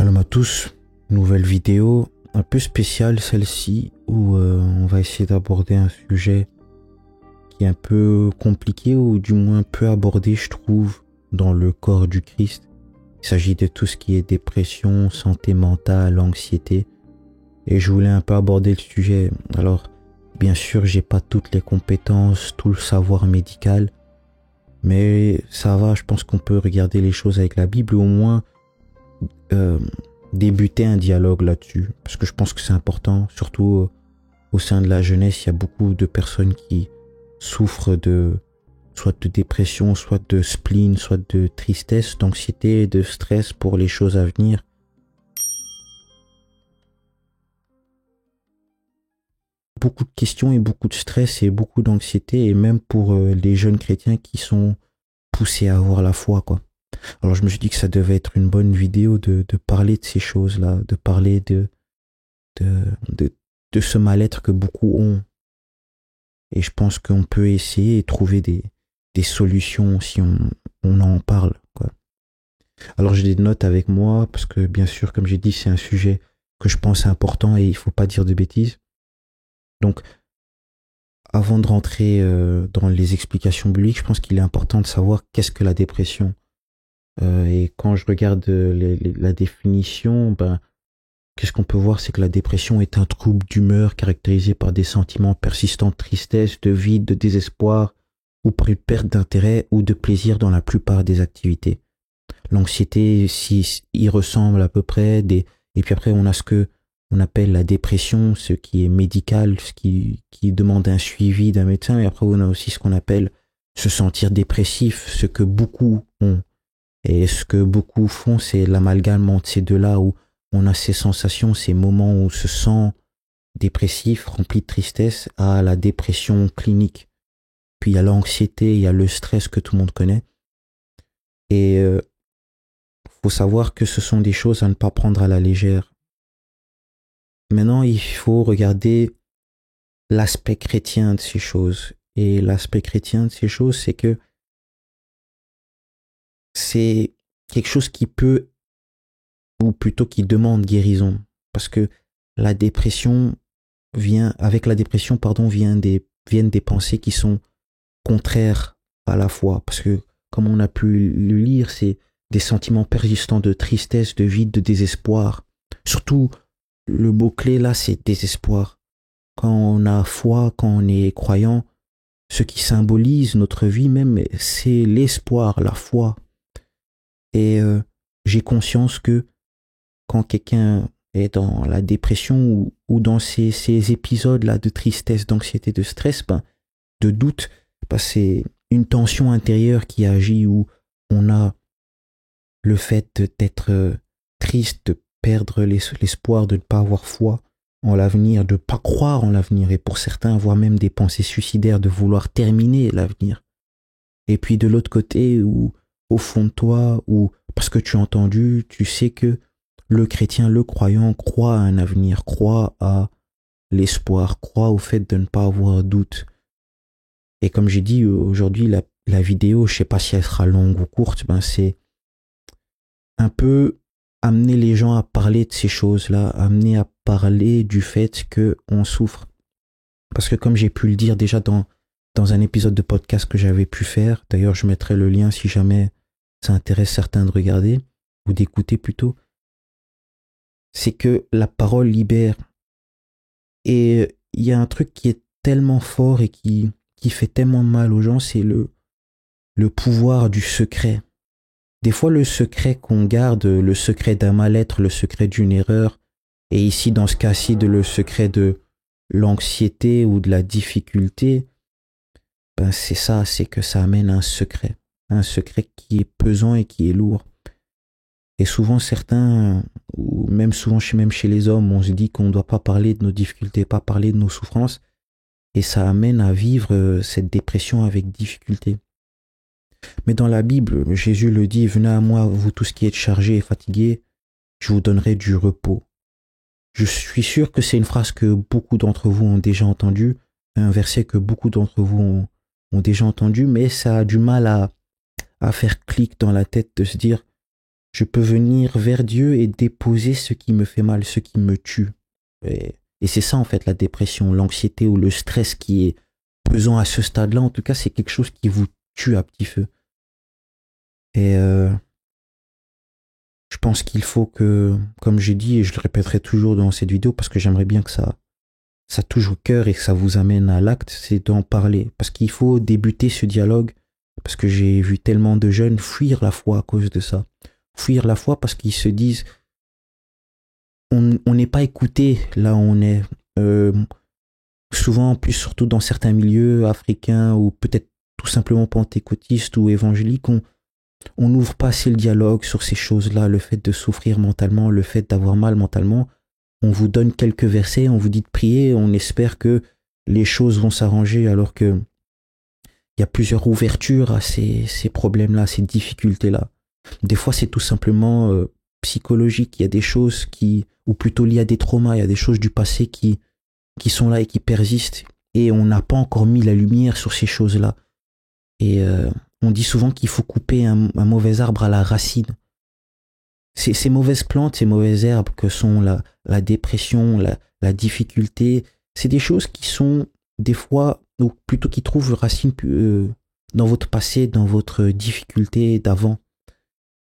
Shalom à tous, nouvelle vidéo un peu spéciale celle-ci où on va essayer d'aborder un sujet qui est un peu compliqué ou du moins peu abordé je trouve dans le corps du Christ. Il s'agit de tout ce qui est dépression, santé mentale, anxiété et je voulais un peu aborder le sujet. Alors bien sûr j'ai pas toutes les compétences, tout le savoir médical mais ça va, je pense qu'on peut regarder les choses avec la Bible ou au moins débuter un dialogue là-dessus parce que je pense que c'est important, surtout au sein de la jeunesse. Il y a beaucoup de personnes qui souffrent de soit de dépression, soit de spleen, soit de tristesse, d'anxiété, de stress pour les choses à venir. Beaucoup de questions et beaucoup de stress et beaucoup d'anxiété, et même pour les jeunes chrétiens qui sont poussés à avoir la foi, quoi. Alors je me suis dit que ça devait être une bonne vidéo de parler de ces choses-là, de parler de ce mal-être que beaucoup ont. Et je pense qu'on peut essayer et trouver des solutions si on en parle, quoi. Alors j'ai des notes avec moi parce que bien sûr, comme j'ai dit, c'est un sujet que je pense important et il faut pas dire de bêtises. Donc avant de rentrer dans les explications bibliques, je pense qu'il est important de savoir qu'est-ce que la dépression. Et quand je regarde la définition, qu'est-ce qu'on peut voir, c'est que la dépression est un trouble d'humeur caractérisé par des sentiments persistants de tristesse, de vide, de désespoir, ou par une perte d'intérêt ou de plaisir dans la plupart des activités. L'anxiété, si y ressemble à peu près, et puis après on a ce que on appelle la dépression, ce qui est médical, ce qui demande un suivi d'un médecin, et après on a aussi ce qu'on appelle se sentir dépressif, ce que beaucoup ont. Et ce que beaucoup font, c'est l'amalgame entre ces deux-là où on a ces sensations, ces moments où on se sent dépressif, rempli de tristesse, à la dépression clinique. Puis il y a l'anxiété, il y a le stress que tout le monde connaît. Et faut savoir que ce sont des choses à ne pas prendre à la légère. Maintenant, il faut regarder l'aspect chrétien de ces choses. Et l'aspect chrétien de ces choses, c'est que c'est quelque chose qui peut, ou plutôt qui demande guérison. Parce que la dépression avec la dépression, viennent des pensées qui sont contraires à la foi. Parce que, comme on a pu le lire, c'est des sentiments persistants de tristesse, de vide, de désespoir. Surtout, le mot-clé là, c'est désespoir. Quand on a foi, quand on est croyant, ce qui symbolise notre vie même, c'est l'espoir, la foi. Et j'ai conscience que quand quelqu'un est dans la dépression ou dans ces épisodes-là de tristesse, d'anxiété, de stress, de doute, c'est une tension intérieure qui agit où on a le fait d'être triste, de perdre l'espoir, de ne pas avoir foi en l'avenir, de ne pas croire en l'avenir, et pour certains avoir même des pensées suicidaires, de vouloir terminer l'avenir. Et puis de l'autre côté, où au fond de toi, ou parce que tu as entendu, tu sais que le chrétien, le croyant croit à un avenir, croit à l'espoir, croit au fait de ne pas avoir doute. Et comme j'ai dit aujourd'hui, la vidéo, je sais pas si elle sera longue ou courte, c'est un peu amener les gens à parler de ces choses-là, amener à parler du fait qu'on souffre. Parce que comme j'ai pu le dire déjà dans un épisode de podcast que j'avais pu faire, d'ailleurs je mettrai le lien si jamais ça intéresse certains de regarder, ou d'écouter plutôt, c'est que la parole libère. Et il y a un truc qui est tellement fort et qui fait tellement mal aux gens, c'est le pouvoir du secret. Des fois, le secret qu'on garde, le secret d'un mal-être, le secret d'une erreur, et ici, dans ce cas-ci, le secret de l'anxiété ou de la difficulté, c'est ça, c'est que ça amène un secret qui est pesant et qui est lourd. Et souvent, certains, ou même souvent même chez les hommes, on se dit qu'on ne doit pas parler de nos difficultés, pas parler de nos souffrances, et ça amène à vivre cette dépression avec difficulté. Mais dans la Bible, Jésus le dit, « Venez à moi, vous tous qui êtes chargés et fatigués, je vous donnerai du repos. » Je suis sûr que c'est une phrase que beaucoup d'entre vous ont déjà entendue, un verset que beaucoup d'entre vous ont déjà entendu, mais ça a du mal à faire clic dans la tête de se dire Je peux venir vers Dieu et déposer ce qui me fait mal, ce qui me tue. Et c'est ça en fait la dépression, l'anxiété ou le stress qui est pesant à ce stade-là. En tout cas, c'est quelque chose qui vous tue à petit feu. Et je pense qu'il faut que, comme j'ai dit, et je le répéterai toujours dans cette vidéo parce que j'aimerais bien que ça touche au cœur et que ça vous amène à l'acte, c'est d'en parler. Parce qu'il faut débuter ce dialogue, parce que j'ai vu tellement de jeunes fuir la foi à cause de ça. Fuir la foi parce qu'ils se disent on n'est pas écouté là où on est. Souvent, en plus, surtout dans certains milieux africains ou peut-être tout simplement pentecôtistes ou évangéliques, on n'ouvre pas assez le dialogue sur ces choses-là, le fait de souffrir mentalement, le fait d'avoir mal mentalement. On vous donne quelques versets, on vous dit de prier, on espère que les choses vont s'arranger alors que il y a plusieurs ouvertures à ces problèmes-là, ces difficultés-là. Des fois, c'est tout simplement psychologique. Il y a des choses ou plutôt liées à des traumas, il y a des choses du passé qui sont là et qui persistent. Et on n'a pas encore mis la lumière sur ces choses-là. Et on dit souvent qu'il faut couper un mauvais arbre à la racine. Ces mauvaises plantes, ces mauvaises herbes que sont la dépression, la difficulté, c'est des choses qui sont des fois, ou plutôt qui trouvent racine dans votre passé, dans votre difficulté d'avant.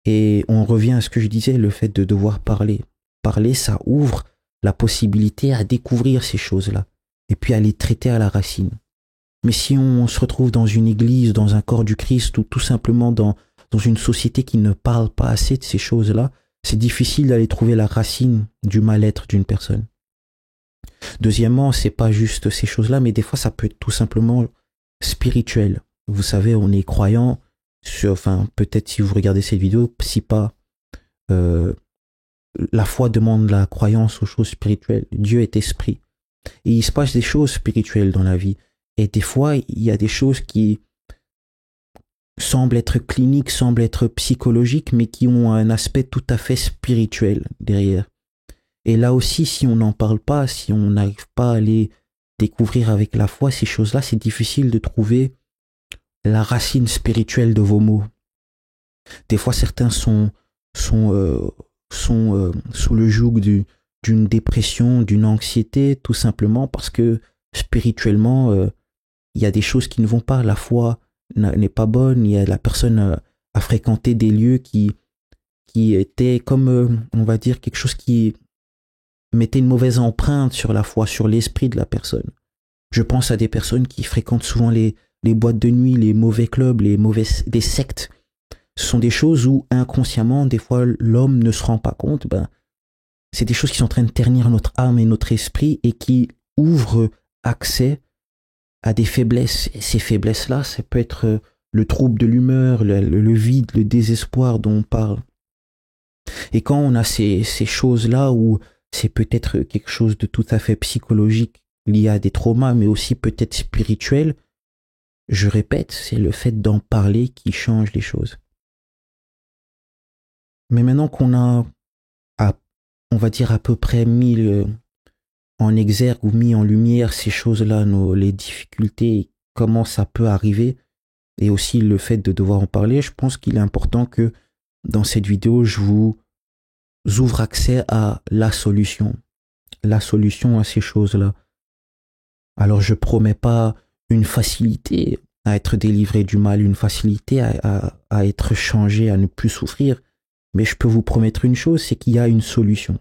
Et on revient à ce que je disais, le fait de devoir parler. Parler, ça ouvre la possibilité à découvrir ces choses-là et puis à les traiter à la racine. Mais si on se retrouve dans une église, dans un corps du Christ ou tout simplement dans une société qui ne parle pas assez de ces choses-là, c'est difficile d'aller trouver la racine du mal-être d'une personne. Deuxièmement, c'est pas juste ces choses-là, mais des fois ça peut être tout simplement spirituel. Vous savez, on est croyant, enfin peut-être si vous regardez cette vidéo, si pas, la foi demande la croyance aux choses spirituelles. Dieu est esprit. Et il se passe des choses spirituelles dans la vie. Et des fois, il y a des choses qui semblent être cliniques, semblent être psychologiques, mais qui ont un aspect tout à fait spirituel derrière. Et là aussi, si on n'en parle pas, si on n'arrive pas à les découvrir avec la foi, ces choses-là, c'est difficile de trouver la racine spirituelle de vos maux. Des fois, certains sont sous le joug d'une dépression, d'une anxiété, tout simplement parce que spirituellement, il y a des choses qui ne vont pas. La foi n'est pas bonne. La personne a fréquenté des lieux qui étaient comme, on va dire, quelque chose qui mettait une mauvaise empreinte sur la foi, sur l'esprit de la personne. Je pense à des personnes qui fréquentent souvent les boîtes de nuit, les mauvais clubs, les sectes. Ce sont des choses où inconsciemment, des fois, l'homme ne se rend pas compte. C'est des choses qui sont en train de ternir notre âme et notre esprit et qui ouvrent accès à des faiblesses. Et ces faiblesses-là, ça peut être le trouble de l'humeur, le vide, le désespoir dont on parle. Et quand on a ces choses-là où c'est peut-être quelque chose de tout à fait psychologique lié à des traumas, mais aussi peut-être spirituel, je répète, c'est le fait d'en parler qui change les choses. Mais maintenant qu'on a, on va dire à peu près mis en exergue ou mis en lumière ces choses-là, les difficultés, comment ça peut arriver, et aussi le fait de devoir en parler, je pense qu'il est important que dans cette vidéo, je vous ouvre accès à la solution à ces choses-là. Alors je promets pas une facilité à être délivré du mal, une facilité à être changé, à ne plus souffrir, mais je peux vous promettre une chose, c'est qu'il y a une solution.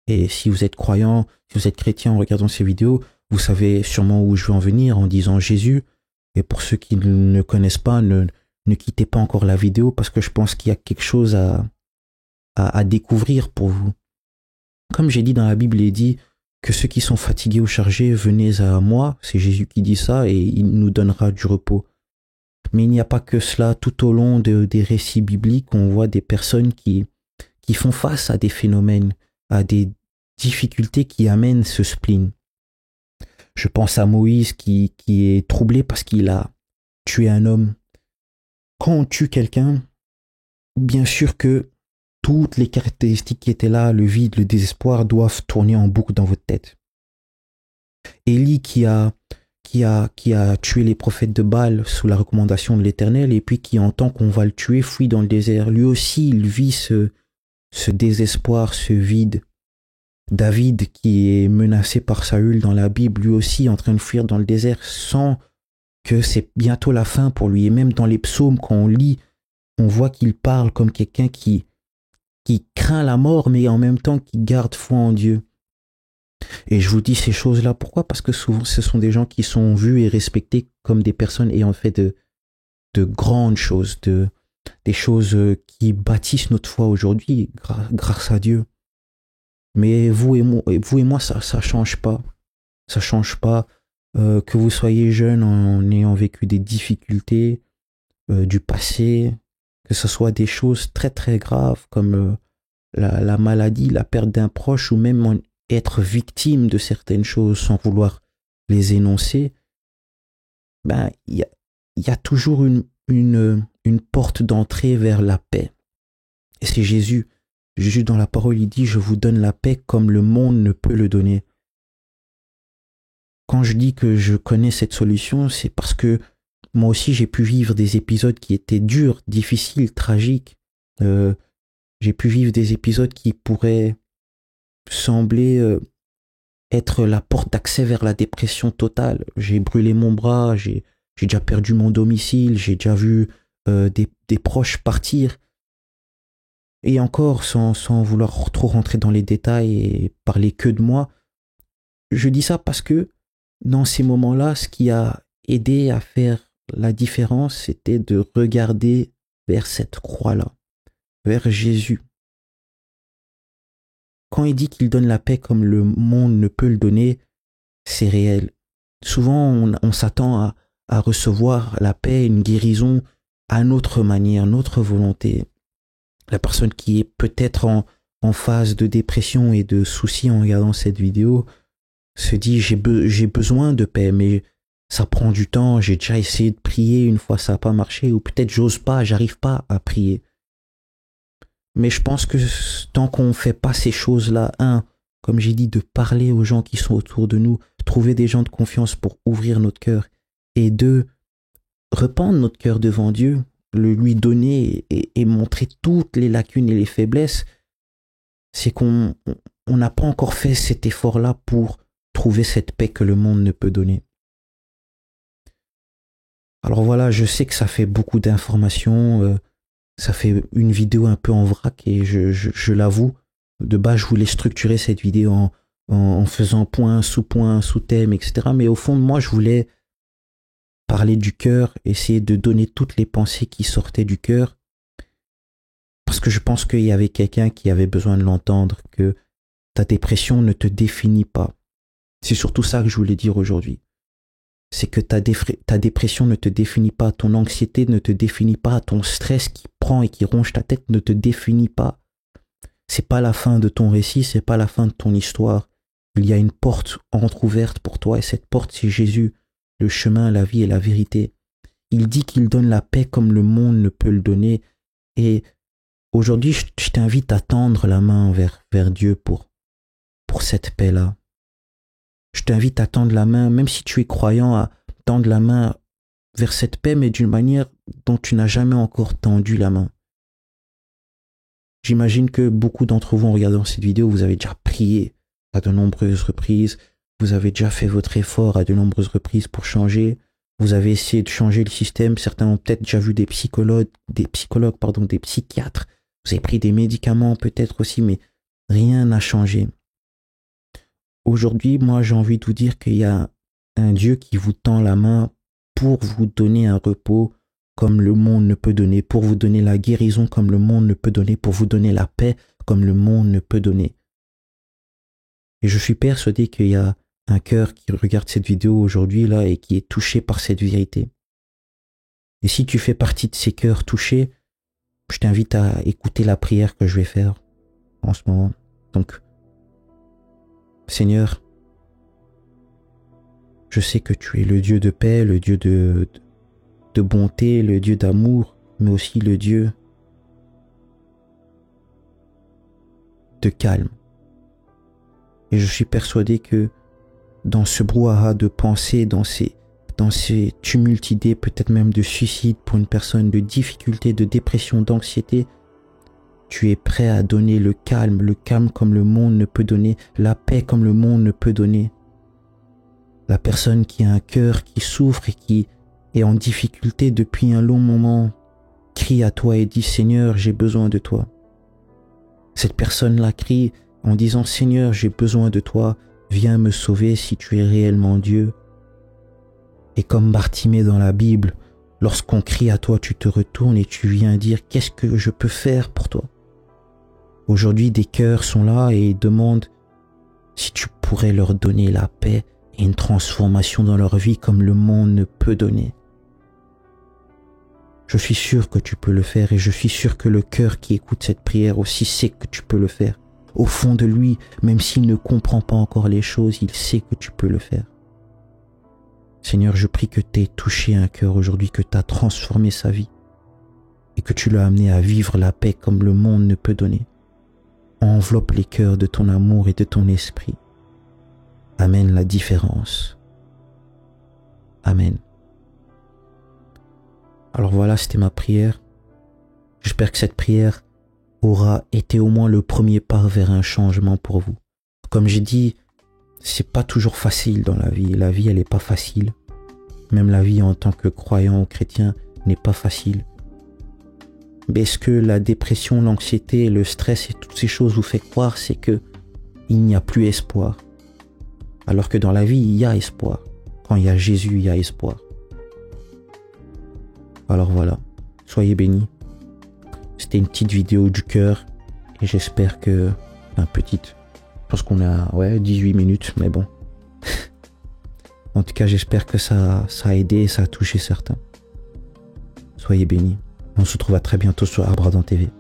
Et si vous êtes croyant, si vous êtes chrétien en regardant ces vidéos, vous savez sûrement où je veux en venir en disant Jésus. Et pour ceux qui ne connaissent pas, ne quittez pas encore la vidéo parce que je pense qu'il y a quelque chose à découvrir pour vous. Comme j'ai dit dans la Bible, il est dit que ceux qui sont fatigués ou chargés, venez à moi. C'est Jésus qui dit ça et il nous donnera du repos. Mais il n'y a pas que cela. Tout au long des récits bibliques, on voit des personnes qui font face à des phénomènes, à des difficultés qui amènent ce spleen. Je pense à Moïse qui est troublé parce qu'il a tué un homme. Quand on tue quelqu'un, bien sûr que toutes les caractéristiques qui étaient là, le vide, le désespoir, doivent tourner en boucle dans votre tête. Élie qui a qui a tué les prophètes de Baal sous la recommandation de l'Éternel et puis qui entend qu'on va le tuer, fuit dans le désert. Lui aussi, il vit ce désespoir, ce vide. David, qui est menacé par Saül dans la Bible, lui aussi en train de fuir dans le désert, sent que c'est bientôt la fin pour lui. Et même dans les psaumes, quand on lit, on voit qu'il parle comme quelqu'un qui craint la mort, mais en même temps qui garde foi en Dieu. Et je vous dis ces choses-là, pourquoi? Parce que souvent, ce sont des gens qui sont vus et respectés comme des personnes ayant fait de grandes choses, des choses qui bâtissent notre foi aujourd'hui grâce à Dieu. Mais vous et moi, ça change pas. Ça change pas. Que vous soyez jeune en ayant vécu des difficultés du passé, que ce soit des choses très très graves comme la maladie, la perte d'un proche ou même être victime de certaines choses sans vouloir les énoncer, ben il y a toujours une porte d'entrée vers la paix. Et c'est Jésus. Jésus dans la parole, il dit « Je vous donne la paix comme le monde ne peut le donner ». Quand je dis que je connais cette solution, c'est parce que moi aussi j'ai pu vivre des épisodes qui étaient durs, difficiles, tragiques. J'ai pu vivre des épisodes qui pourraient sembler être la porte d'accès vers la dépression totale. J'ai brûlé mon bras, j'ai déjà perdu mon domicile, j'ai déjà vu des proches partir. Et encore, sans vouloir trop rentrer dans les détails et parler que de moi, je dis ça parce que dans ces moments-là, ce qui a aidé à faire la différence, c'était de regarder vers cette croix-là, vers Jésus. Quand il dit qu'il donne la paix comme le monde ne peut le donner, c'est réel. Souvent, on s'attend à recevoir la paix, une guérison à notre manière, notre volonté. La personne qui est peut-être en phase de dépression et de soucis en regardant cette vidéo se dit j'ai besoin de paix, mais ça prend du temps, j'ai déjà essayé de prier, une fois ça n'a pas marché, ou peut-être j'ose pas, j'arrive pas à prier. Mais je pense que tant qu'on ne fait pas ces choses-là, comme j'ai dit, de parler aux gens qui sont autour de nous, trouver des gens de confiance pour ouvrir notre cœur, et deux, rependre notre cœur devant Dieu, le lui donner et montrer toutes les lacunes et les faiblesses, c'est qu'on n'a pas encore fait cet effort-là pour trouver cette paix que le monde ne peut donner. Alors voilà, je sais que ça fait beaucoup d'informations, ça fait une vidéo un peu en vrac et je l'avoue, de base je voulais structurer cette vidéo en faisant point, sous thème, etc. Mais au fond de moi, je voulais parler du cœur, essayer de donner toutes les pensées qui sortaient du cœur, parce que je pense qu'il y avait quelqu'un qui avait besoin de l'entendre, que ta dépression ne te définit pas. C'est surtout ça que je voulais dire aujourd'hui. C'est que ta dépression ne te définit pas, ton anxiété ne te définit pas, ton stress qui prend et qui ronge ta tête ne te définit pas. C'est pas la fin de ton récit, c'est pas la fin de ton histoire. Il y a une porte entrouverte pour toi et cette porte c'est Jésus, le chemin, la vie et la vérité. Il dit qu'il donne la paix comme le monde ne peut le donner et aujourd'hui je t'invite à tendre la main vers Dieu pour cette paix-là. Je t'invite à tendre la main, même si tu es croyant, à tendre la main vers cette paix, mais d'une manière dont tu n'as jamais encore tendu la main. J'imagine que beaucoup d'entre vous, en regardant cette vidéo, vous avez déjà prié à de nombreuses reprises, vous avez déjà fait votre effort à de nombreuses reprises pour changer, vous avez essayé de changer le système, certains ont peut-être déjà vu des psychiatres, vous avez pris des médicaments peut-être aussi, mais rien n'a changé. Aujourd'hui, moi, j'ai envie de vous dire qu'il y a un Dieu qui vous tend la main pour vous donner un repos comme le monde ne peut donner, pour vous donner la guérison comme le monde ne peut donner, pour vous donner la paix comme le monde ne peut donner. Et je suis persuadé qu'il y a un cœur qui regarde cette vidéo aujourd'hui là et qui est touché par cette vérité. Et si tu fais partie de ces cœurs touchés, je t'invite à écouter la prière que je vais faire en ce moment. Donc, Seigneur, je sais que tu es le Dieu de paix, le Dieu de bonté, le Dieu d'amour, mais aussi le Dieu de calme. Et je suis persuadé que dans ce brouhaha de pensée, dans ces dans ces tumultes d'idées, peut-être même de suicide pour une personne, de difficulté, de dépression, d'anxiété, tu es prêt à donner le calme comme le monde ne peut donner, la paix comme le monde ne peut donner. La personne qui a un cœur qui souffre et qui est en difficulté depuis un long moment, crie à toi et dit « Seigneur, j'ai besoin de toi ». Cette personne-là crie en disant « Seigneur, j'ai besoin de toi, viens me sauver si tu es réellement Dieu ». Et comme Bartimée dans la Bible, lorsqu'on crie à toi, tu te retournes et tu viens dire « Qu'est-ce que je peux faire pour toi ?» Aujourd'hui, des cœurs sont là et demandent si tu pourrais leur donner la paix et une transformation dans leur vie comme le monde ne peut donner. Je suis sûr que tu peux le faire et je suis sûr que le cœur qui écoute cette prière aussi sait que tu peux le faire. Au fond de lui, même s'il ne comprend pas encore les choses, il sait que tu peux le faire. Seigneur, je prie que tu aies touché un cœur aujourd'hui, que tu as transformé sa vie et que tu l'as amené à vivre la paix comme le monde ne peut donner. Enveloppe les cœurs de ton amour et de ton esprit. Amène la différence. Amen. Alors voilà, c'était ma prière. J'espère que cette prière aura été au moins le premier pas vers un changement pour vous. Comme j'ai dit, c'est pas toujours facile dans la vie. La vie, elle est pas facile. Même la vie en tant que croyant ou chrétien n'est pas facile. Mais ce que la dépression, l'anxiété, le stress et toutes ces choses vous fait croire, c'est que il n'y a plus espoir. Alors que dans la vie, il y a espoir. Quand il y a Jésus, il y a espoir. Alors voilà, soyez bénis. C'était une petite vidéo du cœur et j'espère que... petite, je pense qu'on a 18 minutes, mais bon. En tout cas, j'espère que ça a aidé et ça a touché certains. Soyez bénis. On se retrouve à très bientôt sur Abradan TV.